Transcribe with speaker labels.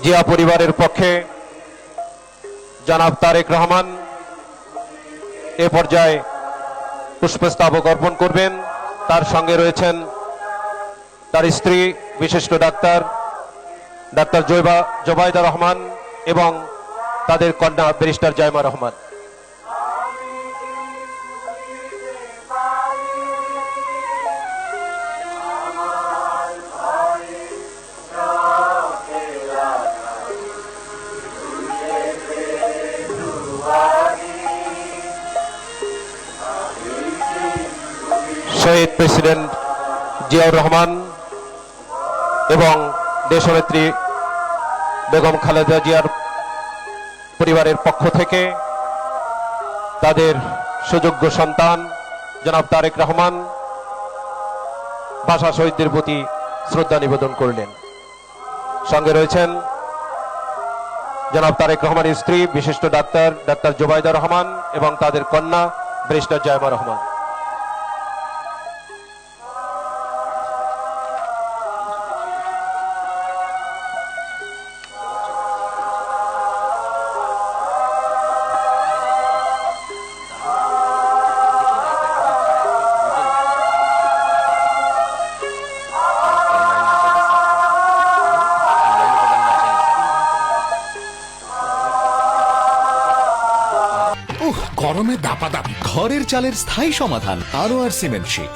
Speaker 1: জিয়া পরিবারের পক্ষে জনাব তারেক রহমান এ পর্যায়ে পুষ্পস্তবক অর্পণ করবেন। তার সঙ্গে রয়েছেন তার স্ত্রী বিশিষ্ট ডাক্তার জোবাইদা রহমান এবং তাদের কন্যা ব্যারিস্টার জাইমা রহমান। শহীদ প্রেসিডেন্ট জিয়াউর রহমান এবং দেশনেত্রী বেগম খালেদা জিয়ার পরিবারের পক্ষ থেকে তাদের সুযোগ্য সন্তান জনাব তারেক রহমান ভাষা শহীদদের প্রতি শ্রদ্ধা নিবেদন করলেন। সঙ্গে রয়েছেন জনাব তারেক রহমানের স্ত্রী বিশিষ্ট ডাক্তার জোবাইদা রহমান এবং তাদের কন্যা ব্যারিস্টার জাইমা রহমান।
Speaker 2: গরমে দাপাদাপি, ঘরের চালের স্থায়ী সমাধান আরো আর সিমেন্ট শীট।